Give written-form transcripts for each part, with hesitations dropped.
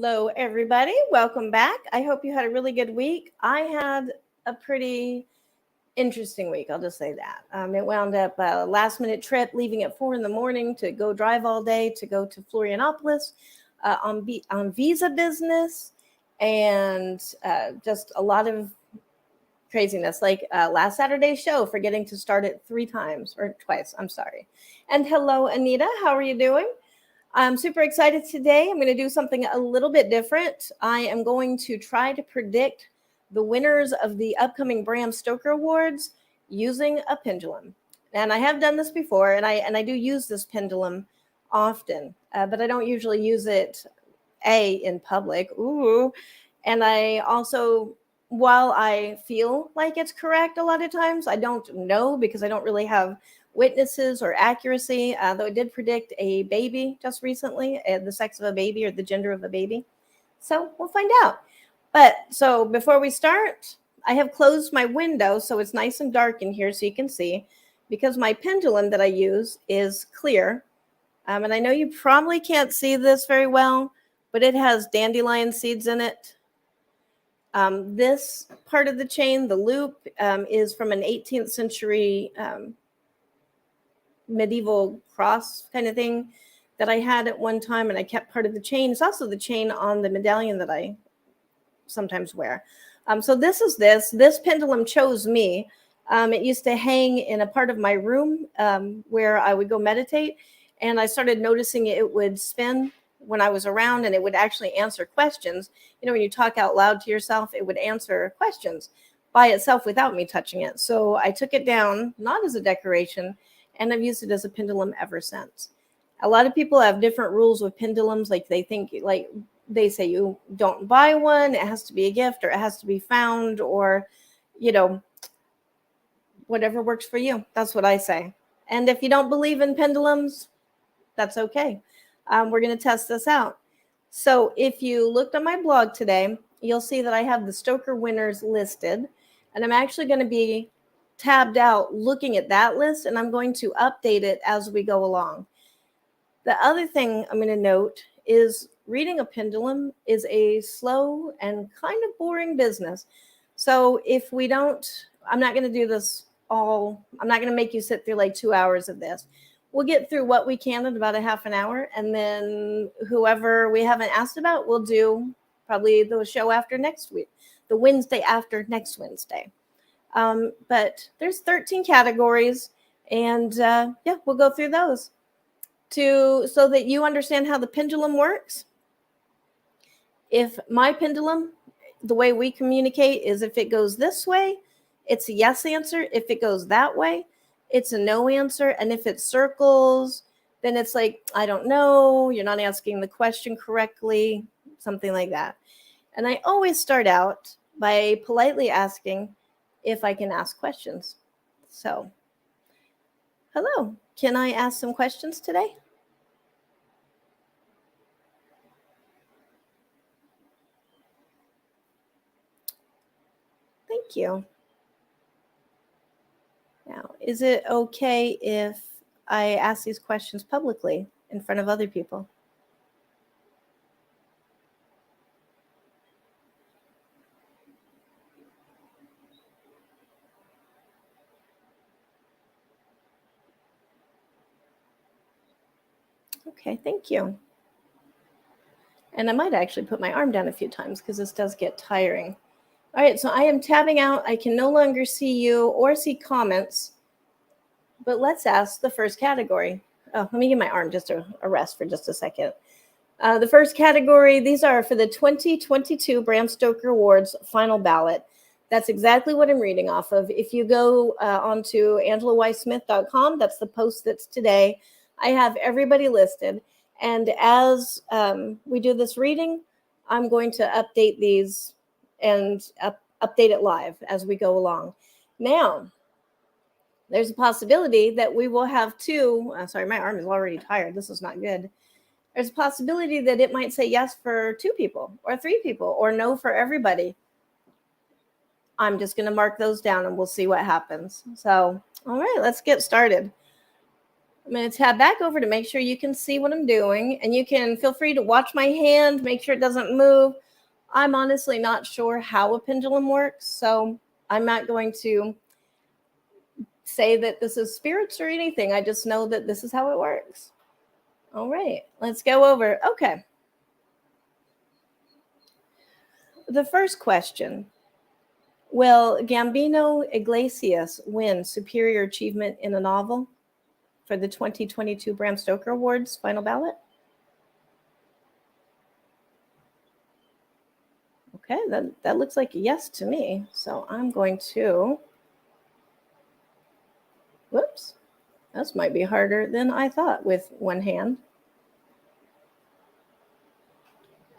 Hello, everybody. Welcome back. I hope you had a really good week. I had a pretty interesting week. I'll just say that. It wound up a last minute trip, leaving at 4 in the morning to go drive all day to go to Florianopolis on visa business, and just a lot of craziness. Like last Saturday's show, forgetting to start it 3 times or twice. I'm sorry. And hello, Anita. How are you doing? I'm super excited today. I'm going to do something a little bit different. I am going to try to predict the winners of the upcoming Bram Stoker Awards using a pendulum. And I have done this before, and I do use this pendulum often, but I don't usually use it in public. Ooh. And I also, while I feel like it's correct a lot of times, I don't know because I don't really have witnesses or accuracy, though it did predict a baby just recently, the sex of a baby or the gender of a baby. So we'll find out. But so before we start, I have closed my window so it's nice and dark in here so you can see, because my pendulum that I use is clear. And I know you probably can't see this very well, but it has dandelion seeds in it. This part of the chain, the loop, is from an 18th century medieval cross kind of thing that I had at one time, and I kept part of the chain. It's also the chain on the medallion that I sometimes wear. So this pendulum chose me. It used to hang in a part of my room where I would go meditate, and I started noticing it would spin when I was around, and it would actually answer questions. You know, when you talk out loud to yourself, it would answer questions by itself without me touching it. So I took it down, not as a decoration, and I've used it as a pendulum ever since. A lot of people have different rules with pendulums. Like they say you don't buy one, it has to be a gift, or it has to be found, or, whatever works for you. That's what I say. And if you don't believe in pendulums, that's okay. We're going to test this out. So if you looked on my blog today, you'll see that I have the Stoker winners listed, and I'm actually going to be tabbed out looking at that list, and I'm going to update it as we go along. The other thing I'm going to note is reading a pendulum is a slow and kind of boring business. So if we don't, I'm not going to do this all, I'm not going to make you sit through like 2 hours of this. We'll get through what we can in about a half an hour, and then whoever we haven't asked about, we'll do probably the show after next week, the Wednesday after next Wednesday. But there's 13 categories, and we'll go through those so that you understand how the pendulum works. If my pendulum, the way we communicate is if it goes this way, it's a yes answer. If it goes that way, it's a no answer. And if it circles, then it's like, I don't know, you're not asking the question correctly, something like that. And I always start out by politely asking if I can ask questions. So, hello, can I ask some questions today? Thank you. Now, is it okay if I ask these questions publicly in front of other people? Okay, thank you. And I might actually put my arm down a few times because this does get tiring. All right, so I am tabbing out. I can no longer see you or see comments, but let's ask the first category. Oh, let me give my arm just a rest for just a second. The first category, these are for the 2022 Bram Stoker Awards final ballot. That's exactly what I'm reading off of. If you go onto AngelaWeissmith.com, that's the post that's today. I have everybody listed. And as we do this reading, I'm going to update these and update it live as we go along. Now, there's a possibility that we will have two. Sorry, my arm is already tired. This is not good. There's a possibility that it might say yes for 2 people or 3 people or no for everybody. I'm just going to mark those down and we'll see what happens. So, all right, let's get started. I'm going to tab back over to make sure you can see what I'm doing, and you can feel free to watch my hand, make sure it doesn't move. I'm honestly not sure how a pendulum works, so I'm not going to say that this is spirits or anything. I just know that this is how it works. All right, let's go over. Okay. The first question. Will Gambino Iglesias win Superior Achievement in a Novel for the 2022 Bram Stoker Awards final ballot? Okay, that looks like a yes to me. So I'm going to, whoops, this might be harder than I thought with one hand.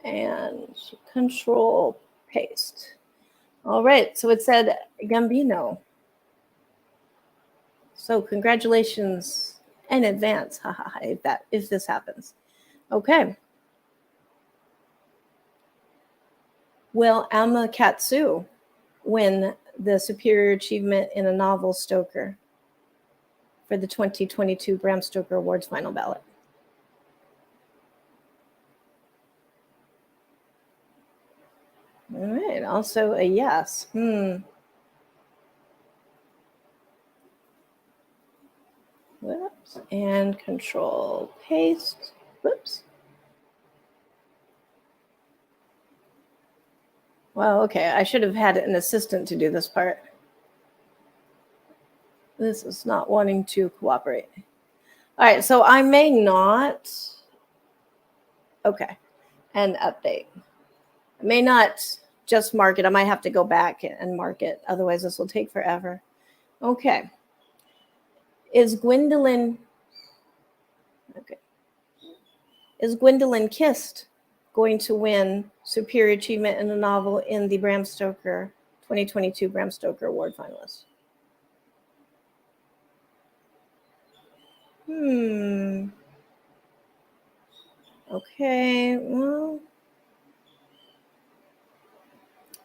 And control paste. All right, so it said Gambino. So congratulations in advance, if this happens. Okay. Will Alma Katsu win the Superior Achievement in a Novel Stoker for the 2022 Bram Stoker Awards final ballot? All right, also a yes. Whoops, and control paste. Whoops. Well, okay, I should have had an assistant to do this part. This is not wanting to cooperate. All right, so I may not. Okay, and update. I may not just mark it. I might have to go back and mark it. Otherwise, this will take forever. Okay. Is Gwendolyn Kist going to win Superior Achievement in a Novel in the Bram Stoker 2022 Bram Stoker Award finalists? Okay, well,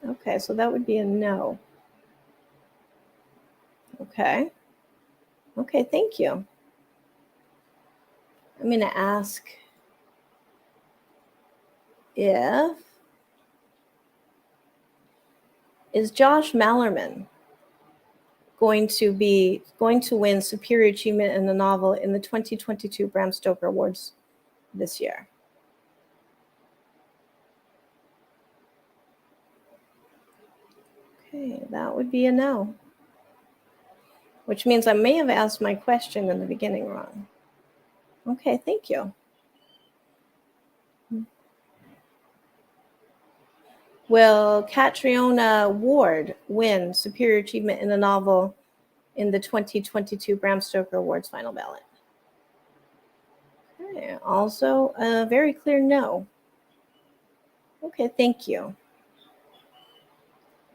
okay, so that would be a no. Okay. Okay, thank you. I'm going to ask if is Josh Mallerman going to win Superior Achievement in the Novel in the 2022 Bram Stoker Awards this year? Okay, that would be a no. Which means I may have asked my question in the beginning wrong. Okay, thank you. Will Catriona Ward win Superior Achievement in a Novel in the 2022 Bram Stoker Awards final ballot? Okay, also a very clear no. Okay, thank you.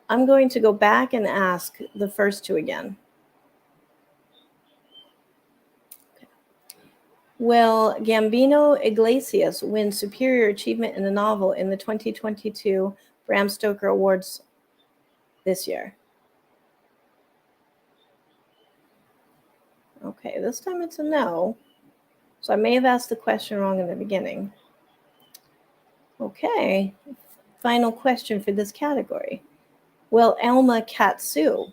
I'm going to go back and ask the first two again. Okay. Will Gambino Iglesias win Superior Achievement in a Novel in the 2022 Bram Stoker Awards this year? Okay, this time it's a no. So I may have asked the question wrong in the beginning. Okay, final question for this category. Will Alma Katsu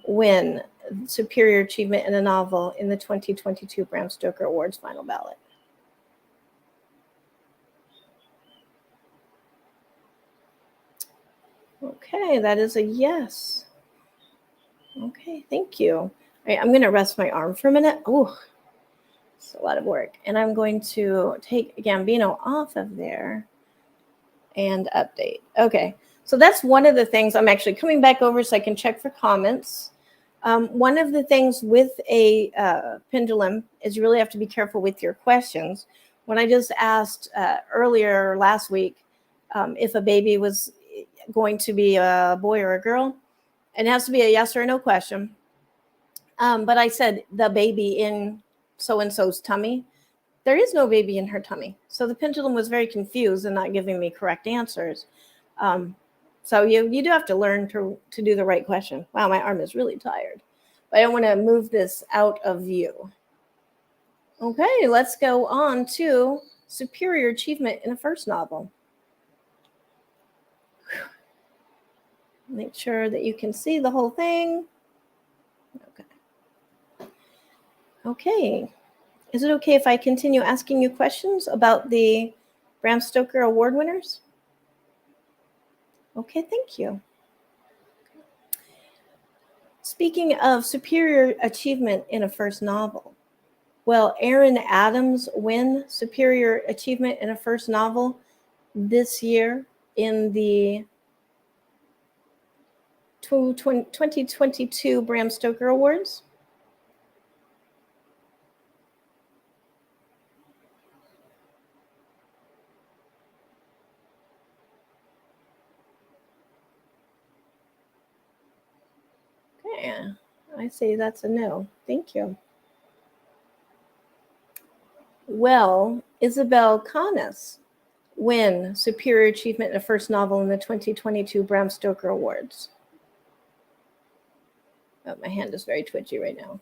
win Superior Achievement in a Novel in the 2022 Bram Stoker Awards final ballot? Okay, that is a yes. Okay, thank you. All right, I'm going to rest my arm for a minute. Oh, it's a lot of work. And I'm going to take Gambino off of there and update. Okay, so that's one of the things. I'm actually coming back over so I can check for comments. One of the things with a pendulum is you really have to be careful with your questions. When I just asked earlier last week if a baby was going to be a boy or a girl, it has to be a yes or a no question. But I said the baby in so-and-so's tummy. There is no baby in her tummy. So the pendulum was very confused and not giving me correct answers. So you do have to learn to do the right question. Wow, my arm is really tired. But I don't want to move this out of view. Okay, let's go on to superior achievement in a first novel. Make sure that you can see the whole thing. Okay. Okay. Is it okay if I continue asking you questions about the Bram Stoker Award winners? Okay, thank you. Speaking of superior achievement in a first novel, will Aaron Adams win superior achievement in a first novel this year in the 2022 Bram Stoker Awards? Okay, I say that's a no. Thank you. Will Isabel Canas win superior achievement in a first novel in the 2022 Bram Stoker Awards? Oh, my hand is very twitchy right now.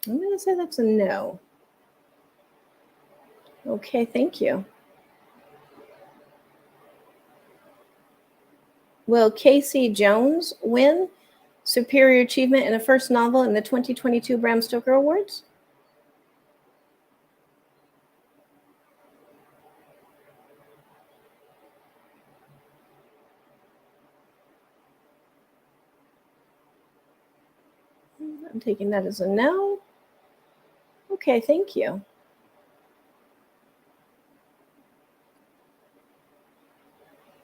I'm going to say that's a no. Okay, thank you. Will Casey Jones win superior achievement in a first novel in the 2022 Bram Stoker Awards? I'm taking that as a no. Okay, thank you.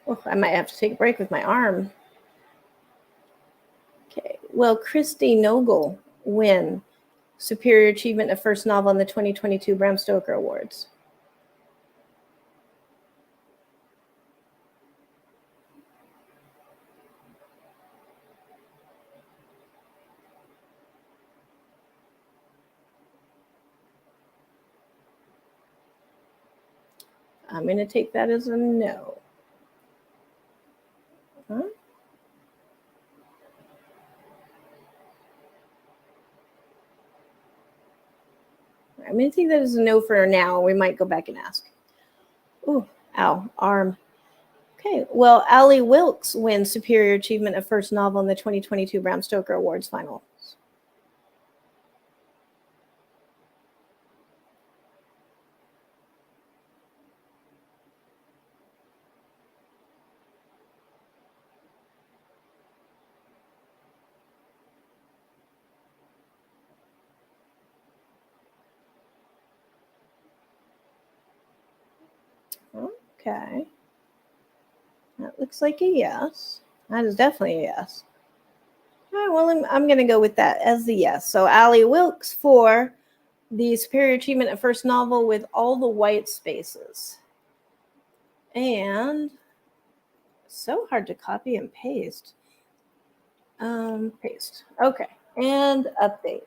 Oh, I might have to take a break with my arm. Okay. Will Christy Nogle win superior achievement in a first novel in the 2022 Bram Stoker Awards? I'm going to take that as a no. Huh? I'm going to take that as a no for now. We might go back and ask. Ooh, ow, arm. Okay, well, Allie Wilkes wins superior achievement of first novel in the 2022 Bram Stoker Awards finals. Okay. That looks like a yes. That is definitely a yes. All right, well, I'm going to go with that as the yes. So Allie Wilkes for the superior achievement of first novel with all the white spaces. And so hard to copy and paste. Paste. Okay. And update.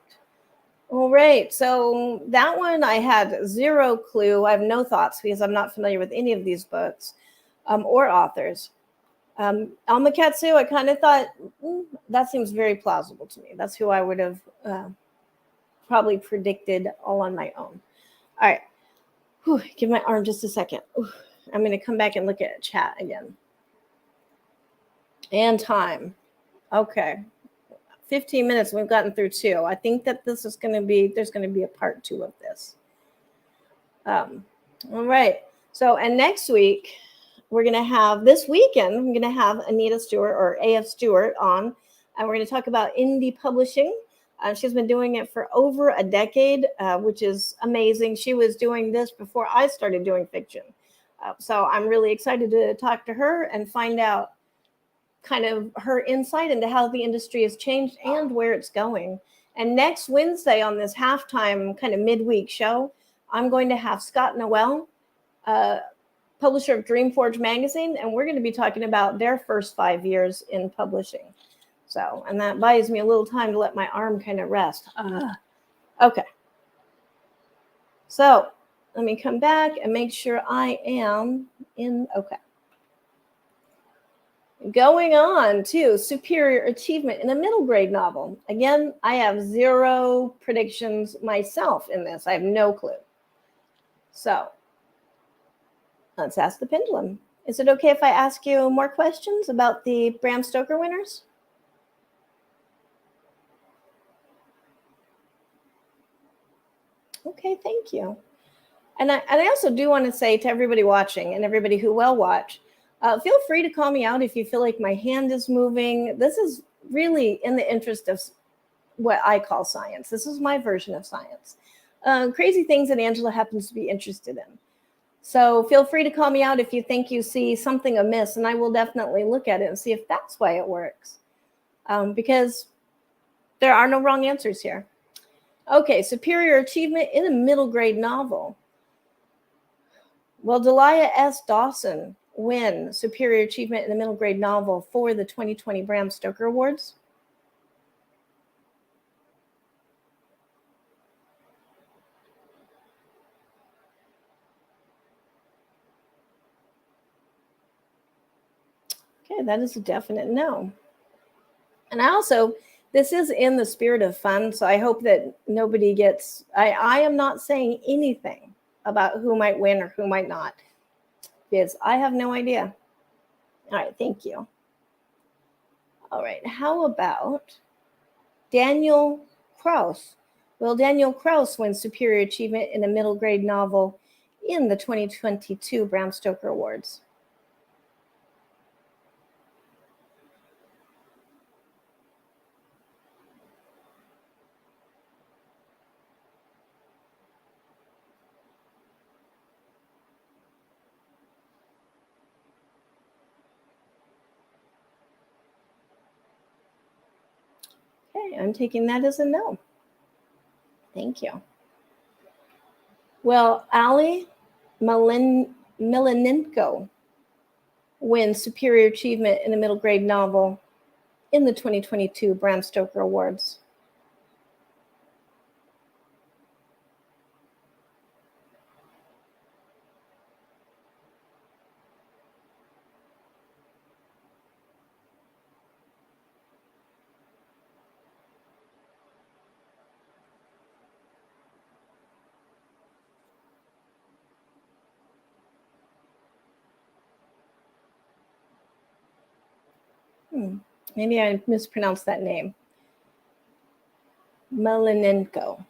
All right. So that one I had zero clue. I have no thoughts because I'm not familiar with any of these books or authors. Alma Katsu, I kind of thought that seems very plausible to me. That's who I would have probably predicted all on my own. All right. Whew, give my arm just a second. I'm going to come back and look at chat again. And time. Okay. 15 minutes. We've gotten through 2. I think that this is going to be, there's going to be a part 2 of this. All right. So, and next week, we're going to have, this weekend, I'm going to have Anita Stewart or AF Stewart on, and we're going to talk about indie publishing. She's been doing it for over a decade, which is amazing. She was doing this before I started doing fiction. So I'm really excited to talk to her and find out kind of her insight into how the industry has changed and where it's going. And next Wednesday on this halftime kind of midweek show, I'm going to have Scott Noel, publisher of Dreamforge magazine, and we're going to be talking about their first 5 years in publishing. So, and that buys me a little time to let my arm kind of rest. Okay. So let me come back and make sure I am in. Okay. Going on to superior achievement in a middle grade novel. Again, I have 0 predictions myself in this. I have no clue. So let's ask the pendulum. Is it okay if I ask you more questions about the Bram Stoker winners? Okay, thank you. And I also do want to say to everybody watching and everybody who will watch, feel free to call me out if you feel like my hand is moving. This is really in the interest of what I call science. This is my version of science. Crazy things that Angela happens to be interested in. So feel free to call me out if you think you see something amiss, and I will definitely look at it and see if that's why it works. Because there are no wrong answers here. Okay, superior achievement in a middle grade novel. Will Delia S. Dawson win superior achievement in a middle grade novel for the 2020 Bram Stoker Awards? Okay, that is a definite no. And this is in the spirit of fun, so I hope that nobody gets, I am not saying anything about who might win or who might not, because I have no idea. All right, thank you. All right, how about Daniel Kraus? Will Daniel Kraus win superior achievement in a middle grade novel in the 2022 Bram Stoker Awards? Okay, I'm taking that as a no. Thank you. Well, Ali Milanenko wins superior achievement in a middle grade novel in the 2022 Bram Stoker Awards? Maybe I mispronounced that name. Milanenko.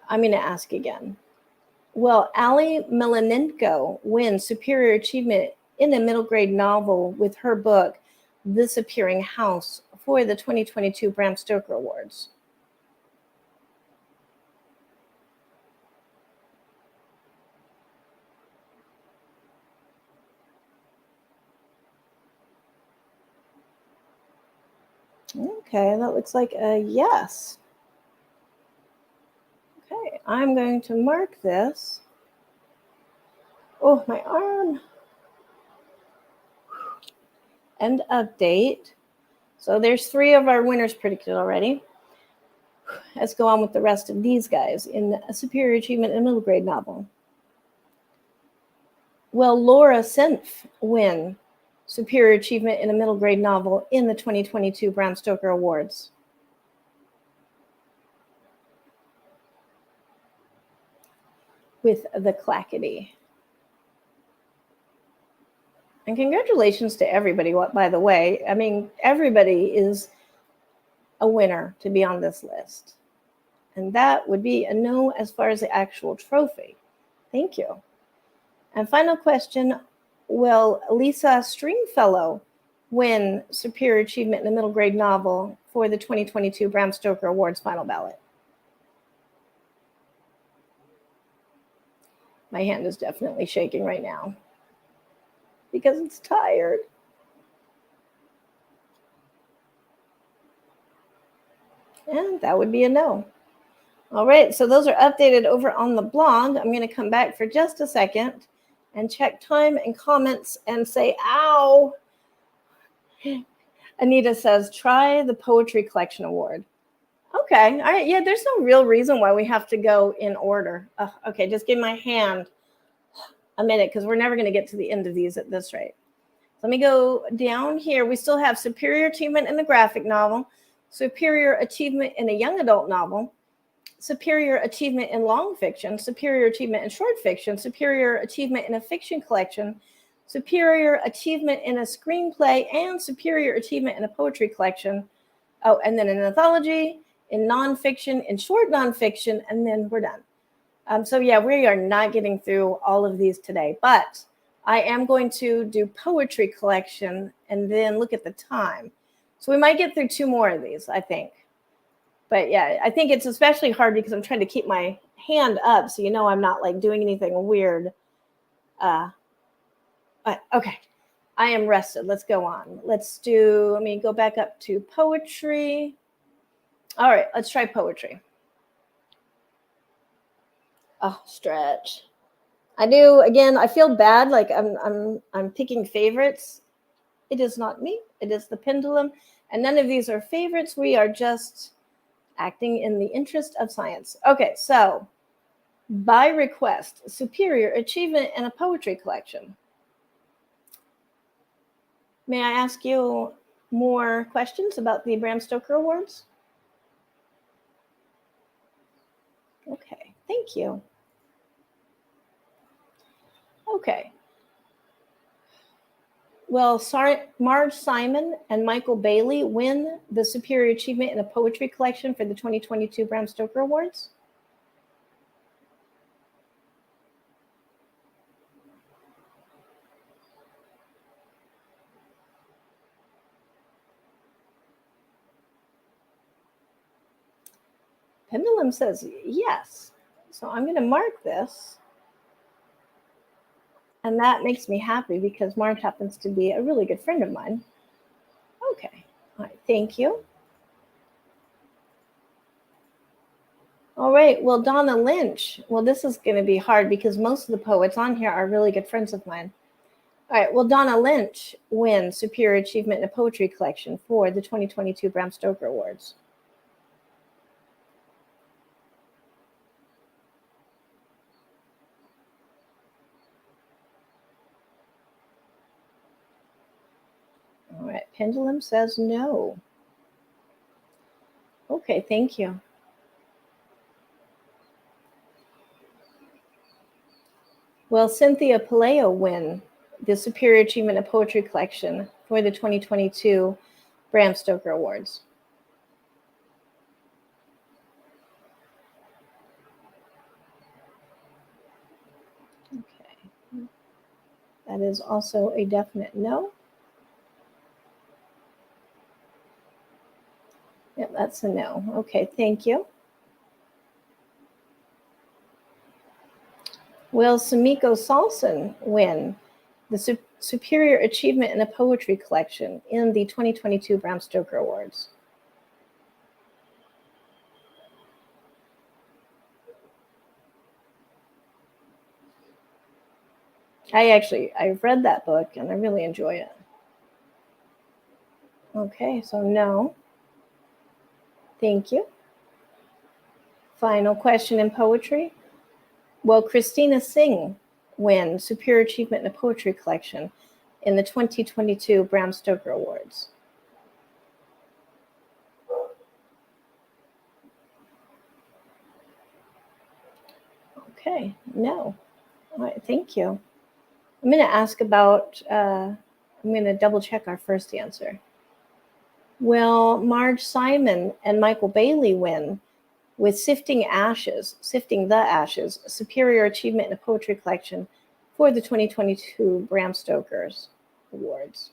I'm going to ask again. Will Ali Milanenko win superior achievement in a middle grade novel with her book, This Appearing House, for the 2022 Bram Stoker Awards? Okay, that looks like a yes. Okay, I'm going to mark this. Oh, my arm. And update. So there's 3 of our winners predicted already. Let's go on with the rest of these guys in a superior achievement in a middle grade novel. Will Laura Senf win superior achievement in a middle grade novel in the 2022 Bram Stoker Awards? With the clackety. And congratulations to everybody, by the way. I mean, everybody is a winner to be on this list. And that would be a no as far as the actual trophy. Thank you. And final question, will Lisa Stringfellow win superior achievement in a middle grade novel for the 2022 Bram Stoker Awards final ballot? My hand is definitely shaking right now because it's tired. And that would be a no. All right, so those are updated over on the blog. I'm going to come back for just a second and check time and comments and say, ow. Anita says, try the Poetry Collection Award. Okay, all right, yeah, there's no real reason why we have to go in order. Okay, just give my hand a minute because we're never going to get to the end of these at this rate. Let me go down here. We still have superior achievement in the graphic novel, superior achievement in a young adult novel, superior achievement in long fiction, superior achievement in short fiction, superior achievement in a fiction collection, superior achievement in a screenplay, and superior achievement in a poetry collection. Oh, and then an anthology, in nonfiction, in short nonfiction, and then we're done. So yeah, we are not getting through all of these today, but I am going to do poetry collection and then look at the time. So we might get through 2 more of these, I think. But yeah, I think it's especially hard because I'm trying to keep my hand up so I'm not like doing anything weird. Okay, I am rested. Let's go on. Let me go back up to poetry. All right, let's try poetry. Oh, stretch. I do, again, I feel bad, like I'm picking favorites. It is not me, it is the pendulum. And none of these are favorites. We are just acting in the interest of science. Okay, so by request, superior achievement in a poetry collection. May I ask you more questions about the Bram Stoker Awards? Okay, thank you. Okay. Well, Marge Simon and Michael Bailey win the Superior Achievement in a Poetry Collection for the 2022 Bram Stoker Awards. Pendulum says yes. So I'm going to mark this. And that makes me happy because Marge happens to be a really good friend of mine. Okay. All right. Thank you. All right. Well, Donna Lynch. Well, this is going to be hard because most of the poets on here are really good friends of mine. All right. Well, Donna Lynch wins Superior Achievement in a Poetry Collection for the 2022 Bram Stoker Awards. All right. Pendulum says no. Okay. Thank you. Will Cynthia Paleo win the Superior Achievement in Poetry Collection for the 2022 Bram Stoker Awards? Okay. That is also a definite no. Yep, that's a no. Okay, thank you. Will Sumiko Salson win the Superior Achievement in a Poetry Collection in the 2022 Bram Stoker Awards? I've read that book and I really enjoy it. Okay, so no. Thank you. Final question in poetry. Will Christina Singh win Superior Achievement in a Poetry Collection in the 2022 Bram Stoker Awards? Okay, no. All right, thank you. I'm going to ask about, I'm going to double check our first answer. Will Marge Simon and Michael Bailey win with Sifting the Ashes, Superior Achievement in a Poetry Collection for the 2022 Bram Stoker's Awards?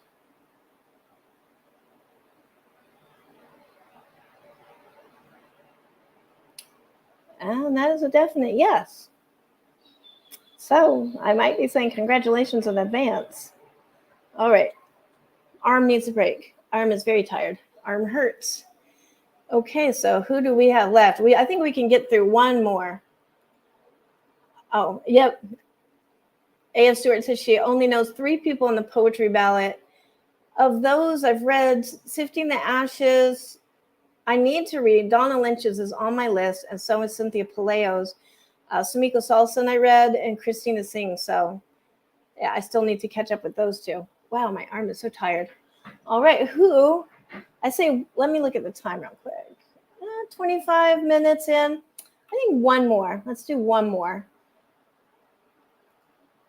And that is a definite yes. So I might be saying congratulations in advance. All right. Arm needs a break. Arm is very tired. Arm hurts. Okay, so who do we have left? I think we can get through one more. Oh, yep. A.F. Stewart says she only knows 3 people in the poetry ballot. Of those, I've read Sifting the Ashes. I need to read. Donna Lynch's is on my list, and so is Cynthia Paleo's. Sumiko Salson I read, and Christina Singh. So yeah, I still need to catch up with those 2. Wow, my arm is so tired. All right, I say, let me look at the time real quick. 25 minutes in. I think one more. Let's do one more.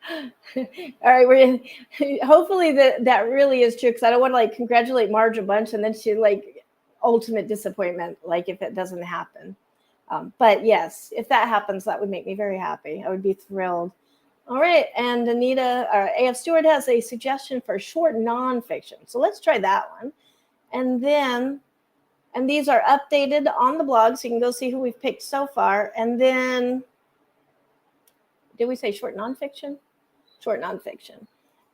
All right, we're hopefully that really is true, because I don't want to like congratulate Marge a bunch and then she like ultimate disappointment, like if it doesn't happen. But yes, if that happens, that would make me very happy. I would be thrilled. All right, and Anita, AF Stewart has a suggestion for short nonfiction. So let's try that one. And these are updated on the blog, so you can go see who we've picked so far. And then, did we say short nonfiction? Short nonfiction.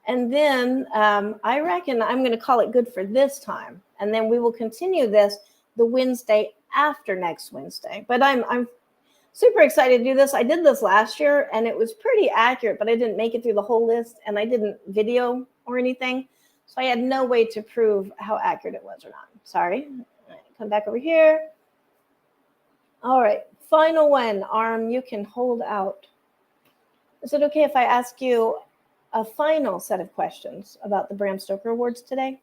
And then I reckon I'm going to call it good for this time. And then we will continue this the Wednesday after next Wednesday. But I'm super excited to do this. I did this last year and it was pretty accurate, but I didn't make it through the whole list and I didn't video or anything. So I had no way to prove how accurate it was or not. Sorry. All right, come back over here. All right, final one. Arm, you can hold out. Is it okay if I ask you a final set of questions about the Bram Stoker Awards today?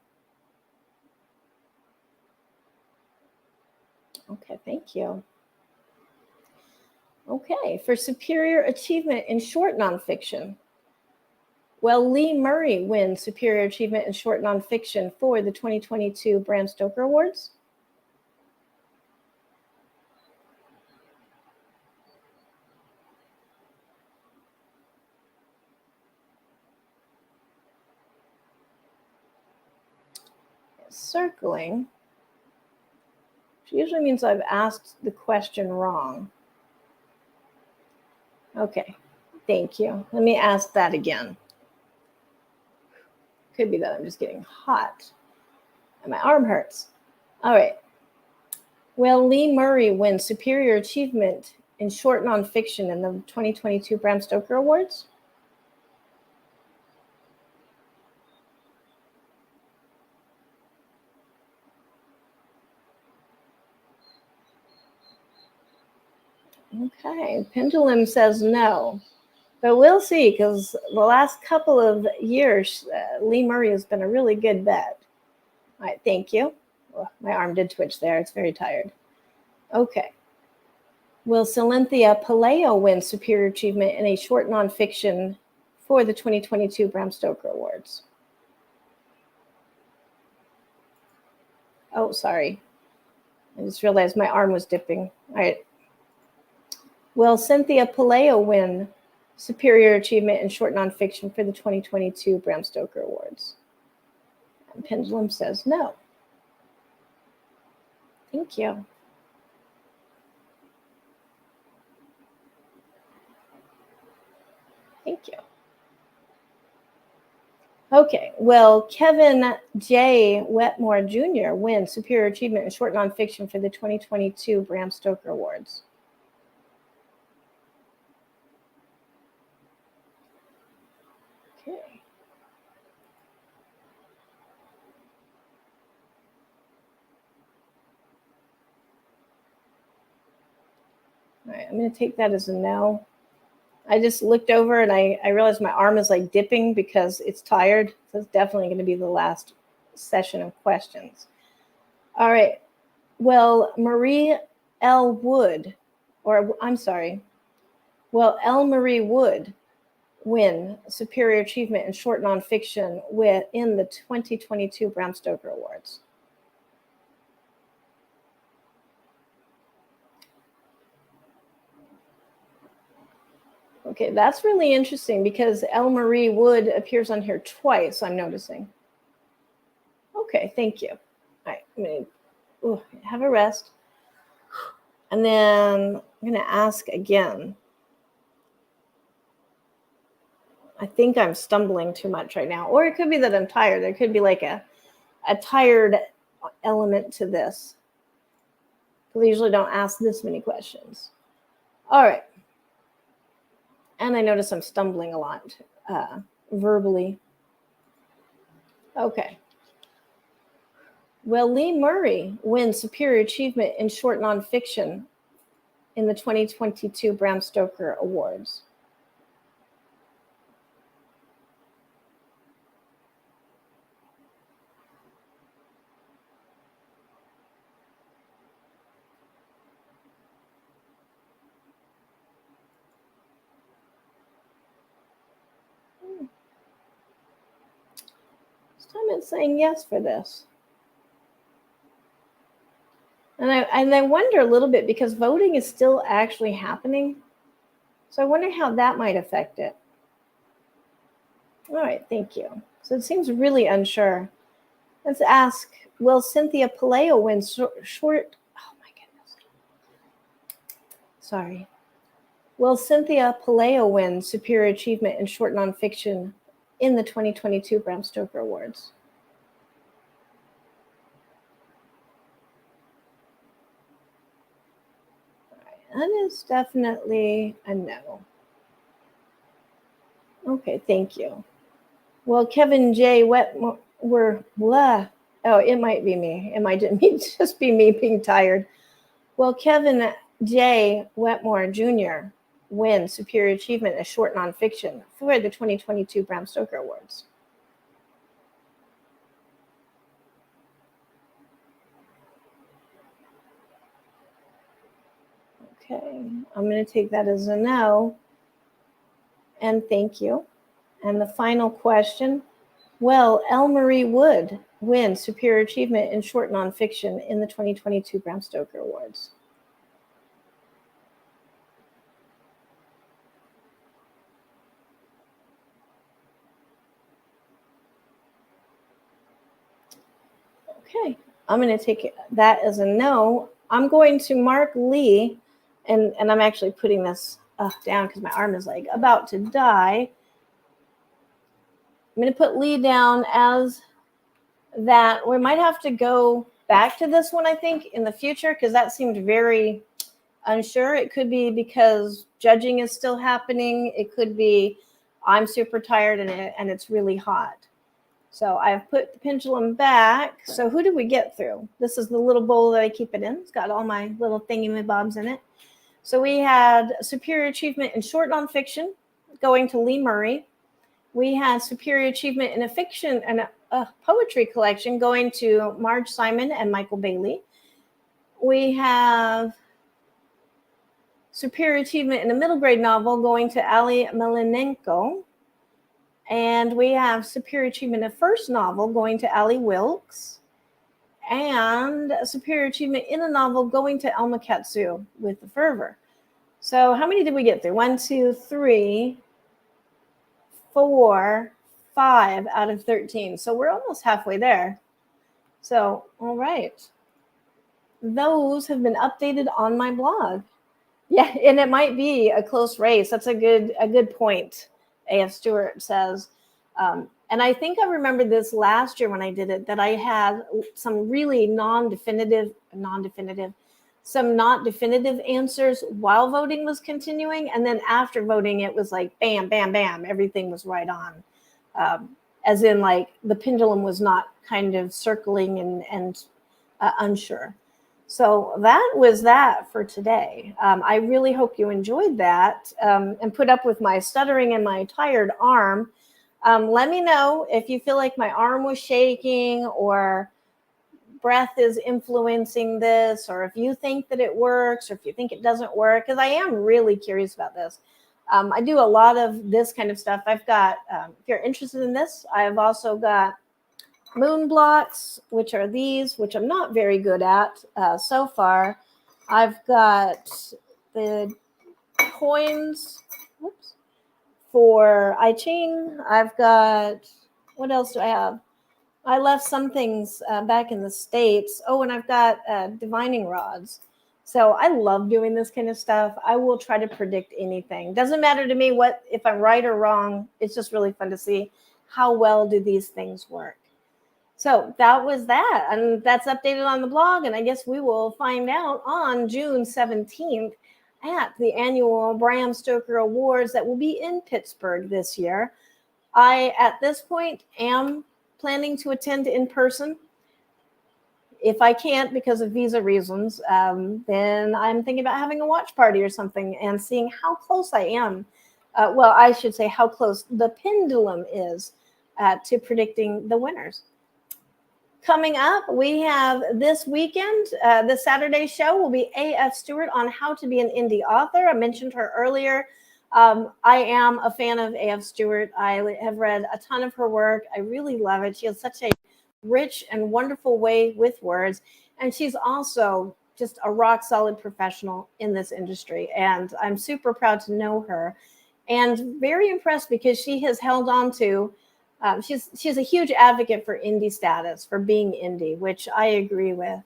Okay, thank you. Okay, for superior achievement in short nonfiction. Will Lee Murray win superior achievement in short nonfiction for the 2022 Bram Stoker Awards? Circling, which usually means I've asked the question wrong. Okay, thank you. Let me ask that again. Could be that I'm just getting hot and my arm hurts. All right. Will Lee Murray win superior achievement in short nonfiction in the 2022 Bram Stoker Awards? Okay, Pendulum says no. But we'll see, because the last couple of years, Lee Murray has been a really good bet. All right, thank you. Oh, my arm did twitch there. It's very tired. Okay. Will Cynthia Paleo win superior achievement in a short nonfiction for the 2022 Bram Stoker Awards? Oh, sorry. I just realized my arm was dipping. All right. Will Cynthia Paleo win superior achievement in short nonfiction for the 2022 Bram Stoker Awards? And Pendulum says no. Thank you. Thank you. Okay, will Kevin J. Wetmore Jr. win superior achievement in short nonfiction for the 2022 Bram Stoker Awards? Okay. All right, I'm going to take that as a no. I just looked over and I realized my arm is like dipping because it's tired. So it's definitely going to be the last session of questions. All right. Well, Marie L. Wood, or I'm sorry, well, L. Marie Wood win superior achievement in short nonfiction in the 2022 Bram Stoker Awards? Okay, that's really interesting because L. Marie Wood appears on here twice, I'm noticing. Okay, thank you. All right, I'm going to have a rest. And then I'm going to ask again. I think I'm stumbling too much right now. Or it could be that I'm tired. There could be like a tired element to this. We usually don't ask this many questions. All right. And I notice I'm stumbling a lot verbally. Okay. Will Lee Murray win superior achievement in short nonfiction in the 2022 Bram Stoker Awards? come it's saying yes for this? And I wonder a little bit because voting is still actually happening. So I wonder how that might affect it. All right, thank you. So it seems really unsure. Let's ask, will Cynthia Paleo win short? Oh my goodness. Sorry. Will Cynthia Paleo win Superior Achievement in Short Nonfiction in the 2022 Bram Stoker Awards? That is definitely a no. Okay, thank you. Well, Kevin J. we're blah. Oh, it might be me. It might just be me being tired. Well, Kevin J. Wetmore Jr. wins Superior Achievement in Short Nonfiction for the 2022 Bram Stoker Awards. Okay, I'm going to take that as a no. And thank you. And the final question, will L. Marie Wood win Superior Achievement in Short Nonfiction in the 2022 Bram Stoker Awards? Okay, I'm going to take that as a no. I'm going to mark Lee, and I'm actually putting this down because my arm is like about to die. I'm going to put Lee down as that. We might have to go back to this one, I think, in the future because that seemed very unsure. It could be because judging is still happening. It could be I'm super tired and it's really hot. So I've put the pendulum back. So who did we get through? This is the little bowl that I keep it in. It's got all my little thingy-mabobs in it. So we had Superior Achievement in Short Nonfiction going to Lee Murray. We had Superior Achievement in a Fiction and a Poetry Collection going to Marge Simon and Michael Bailey. We have Superior Achievement in a Middle Grade Novel going to Ali Melinenko. And we have Superior Achievement in a First Novel going to Ali Wilkes. And Superior Achievement in a Novel going to Elma Katsu with The Fervor. So how many did we get through? 1, 2, 3, 4, 5 out of 13. So we're almost halfway there. So, all right. Those have been updated on my blog. Yeah, and it might be a close race. That's a good point. A.F. Stewart says. And I think I remember this last year when I did it, that I had some really not definitive answers while voting was continuing. And then after voting, it was like, bam, bam, bam, everything was right on. As in like the pendulum was not kind of circling and unsure. So that was that for today. I really hope you enjoyed that and put up with my stuttering and my tired arm. Let me know if you feel like my arm was shaking or breath is influencing this, or if you think that it works or if you think it doesn't work, because I am really curious about this. I do a lot of this kind of stuff. I've got, if you're interested in this, I've also got moon blocks, which are these, which I'm not very good at so far. I've got the coins for I Ching. I've got, what else do I have? I left some things back in the States. Oh, and I've got divining rods. So I love doing this kind of stuff. I will try to predict anything. Doesn't matter to me what if I'm right or wrong. It's just really fun to see how well do these things work. So that was that. And that's updated on the blog. And I guess we will find out on June 17th at the annual Bram Stoker Awards that will be in Pittsburgh this year. I, at this point, am planning to attend in person. If I can't because of visa reasons, then I'm thinking about having a watch party or something and seeing how close I am. Well, I should say how close the pendulum is to predicting the winners. Coming up, we have this weekend, the Saturday show will be A.F. Stewart on how to be an indie author. I mentioned her earlier. I am a fan of A.F. Stewart. I have read a ton of her work. I really love it. She has such a rich and wonderful way with words. And she's also just a rock solid professional in this industry. And I'm super proud to know her and very impressed because she has held on to. She's a huge advocate for indie status, for being indie, which I agree with.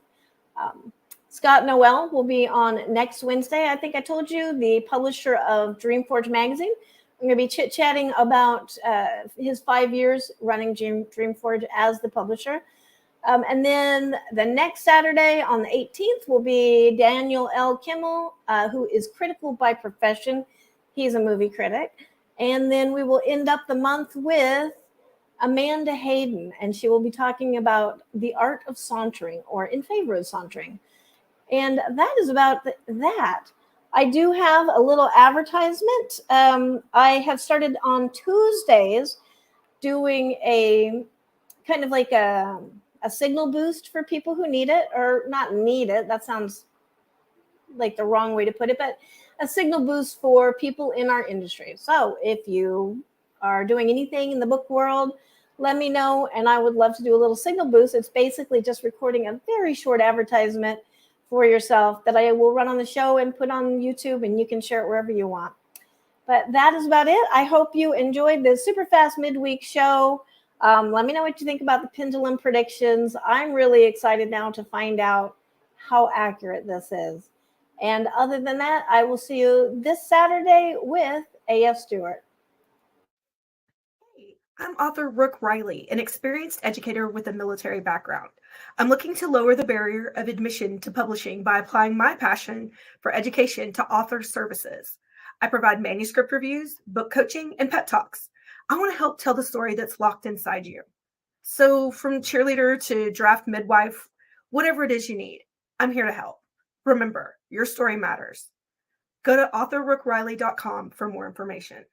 Um, Scott Noel will be on next Wednesday. I think I told you, the publisher of Dreamforge magazine. I'm going to be chit chatting about his 5 years running Dreamforge as the publisher. And then the next Saturday on the 18th will be Daniel L. Kimmel, who is critical by profession. He's a movie critic. And then we will end up the month with Amanda Hayden, and she will be talking about the art of sauntering, or in favor of sauntering. And that is about that. I do have a little advertisement. I have started on Tuesdays doing a kind of like a signal boost for people who need it, or not need it. That sounds like the wrong way to put it, but a signal boost for people in our industry. So if you are doing anything in the book world, let me know, and I would love to do a little signal boost. It's basically just recording a very short advertisement for yourself that I will run on the show and put on YouTube, and you can share it wherever you want. But that is about it. I hope you enjoyed this super fast midweek show. Let me know what you think about the pendulum predictions. I'm really excited now to find out how accurate this is. And other than that, I will see you this Saturday with A.F. Stewart. Hey, I'm author Rook Riley, an experienced educator with a military background. I'm looking to lower the barrier of admission to publishing by applying my passion for education to author services. I provide manuscript reviews, book coaching, and pet talks. I want to help tell the story that's locked inside you. So, from cheerleader to draft midwife, whatever it is you need, I'm here to help. Remember, your story matters. Go to authorrookriley.com for more information.